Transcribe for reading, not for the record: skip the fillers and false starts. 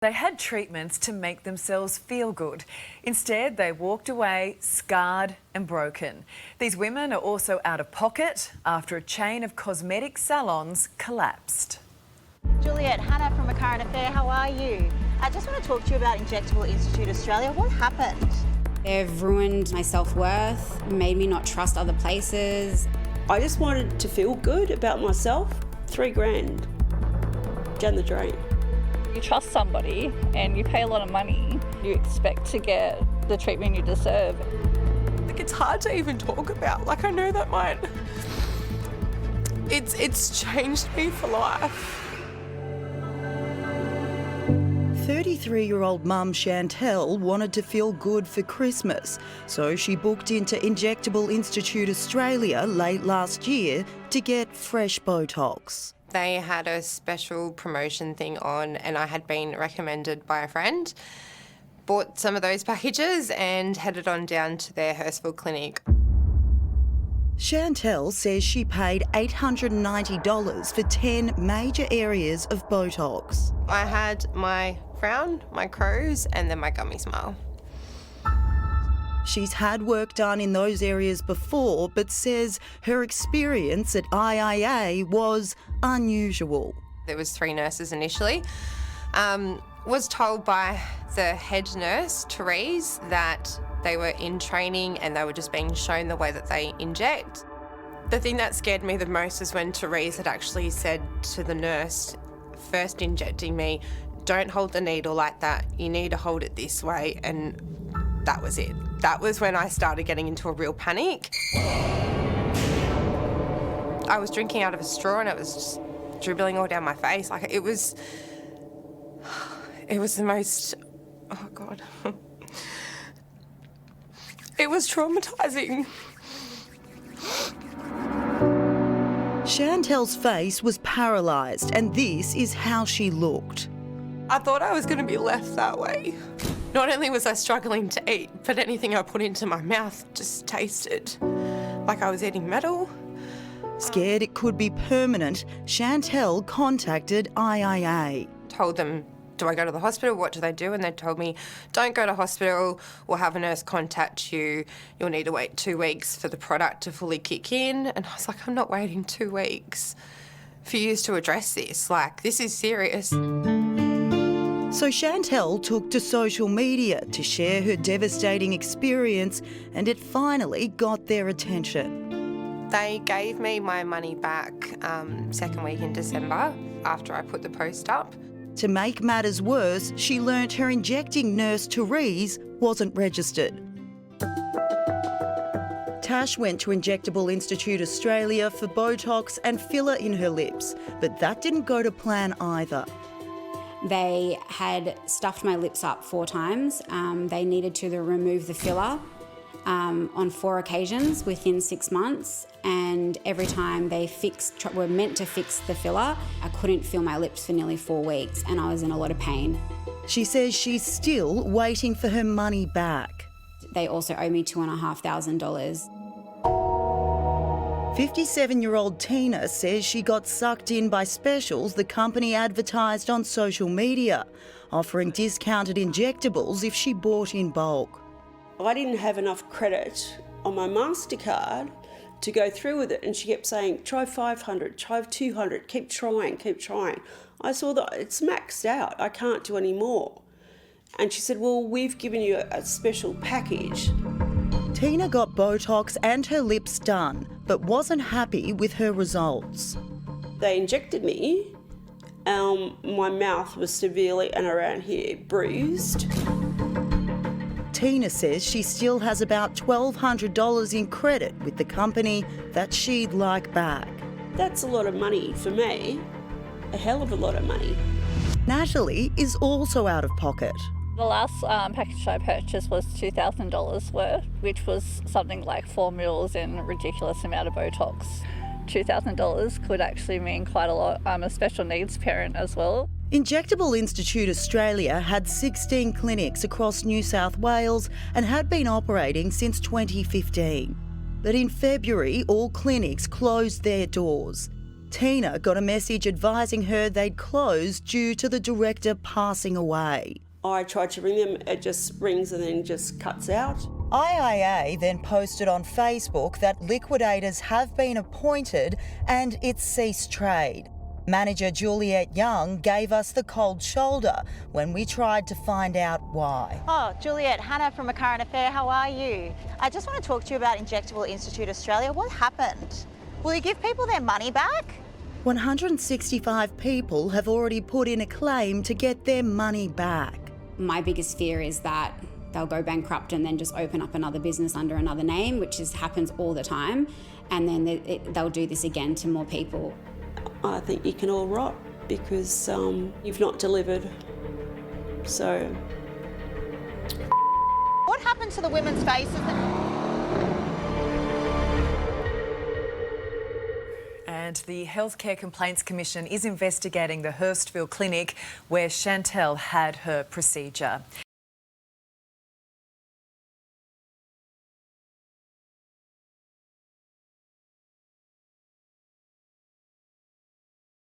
They had treatments to make themselves feel good. Instead, they walked away scarred and broken. These women are also out of pocket after a chain of cosmetic salons collapsed. Juliet, Hannah from A Current Affair, how are you? I just want to talk to you about Injectable Institute Australia. What happened? They've ruined my self-worth, made me not trust other places. I just wanted to feel good about myself. $3,000 down the drain. You trust somebody and you pay a lot of money. You expect to get the treatment you deserve. It's hard to even talk about. I know that it's changed me for life. 33-year-old mum Chantelle wanted to feel good for Christmas, so she booked into Injectable Institute Australia late last year to get fresh Botox. They had a special promotion thing on and I had been recommended by a friend. Bought some of those packages and headed on down to their Hurstville clinic. Chantelle says she paid $890 for 10 major areas of Botox. I had my frown, my crows and then my gummy smile. She's had work done in those areas before, but says her experience at IIA was unusual. There was 3 nurses initially. Was told by the head nurse, Therese, that they were in training and they were just being shown the way that they inject. The thing that scared me the most is when Therese had actually said to the nurse first injecting me, "Don't hold the needle like that, you need to hold it this way," and that was it. That was when I started getting into a real panic. I was drinking out of a straw and it was just dribbling all down my face. It was the most, oh God. It was traumatising. Chantelle's face was paralysed, and this is how she looked. I thought I was going to be left that way. Not only was I struggling to eat, but anything I put into my mouth just tasted like I was eating metal. Scared it could be permanent, Chantelle contacted IIA. Told them, do I go to the hospital? What do they do? And they told me, don't go to hospital. We'll have a nurse contact you. You'll need to wait 2 weeks for the product to fully kick in. And I was like, I'm not waiting 2 weeks for you to address this. This is serious. So Chantelle took to social media to share her devastating experience, and it finally got their attention. They gave me my money back second week in December after I put the post up. To make matters worse, she learnt her injecting nurse Therese wasn't registered. Tash went to Injectable Institute Australia for Botox and filler in her lips, but that didn't go to plan either. They had stuffed my lips up 4 times. They needed to remove the filler on 4 occasions within 6 months, and every time they were meant to fix the filler, I couldn't feel my lips for nearly 4 weeks and I was in a lot of pain. She says she's still waiting for her money back. They also owe me $2,500. 57-year-old Tina says she got sucked in by specials the company advertised on social media, offering discounted injectables if she bought in bulk. I didn't have enough credit on my MasterCard to go through with it, and she kept saying, try 500, try 200, keep trying, keep trying. I saw that it's maxed out, I can't do any more. And she said, well, we've given you a special package. Tina got Botox and her lips done, but wasn't happy with her results. They injected me. My mouth was severely, and around here, bruised. Tina says she still has about $1,200 in credit with the company that she'd like back. That's a lot of money for me, a hell of a lot of money. Natalie is also out of pocket. The last package I purchased was $2,000 worth, which was something like 4 mils and a ridiculous amount of Botox. $2,000 could actually mean quite a lot. I'm a special needs parent as well. Injectable Institute Australia had 16 clinics across New South Wales and had been operating since 2015. But in February, all clinics closed their doors. Tina got a message advising her they'd closed due to the director passing away. I tried to ring them, it just rings and then just cuts out. IIA then posted on Facebook that liquidators have been appointed and it's ceased trade. Manager Juliet Young gave us the cold shoulder when we tried to find out why. Oh, Juliet, Hannah from A Current Affair, how are you? I just want to talk to you about Injectable Institute Australia. What happened? Will you give people their money back? 165 people have already put in a claim to get their money back. My biggest fear is that they'll go bankrupt and then just open up another business under another name, which happens all the time, and then they'll do this again to more people. I think you can all rot because you've not delivered. So. What happened to the women's faces? And the Healthcare Complaints Commission is investigating the Hurstville clinic where Chantelle had her procedure.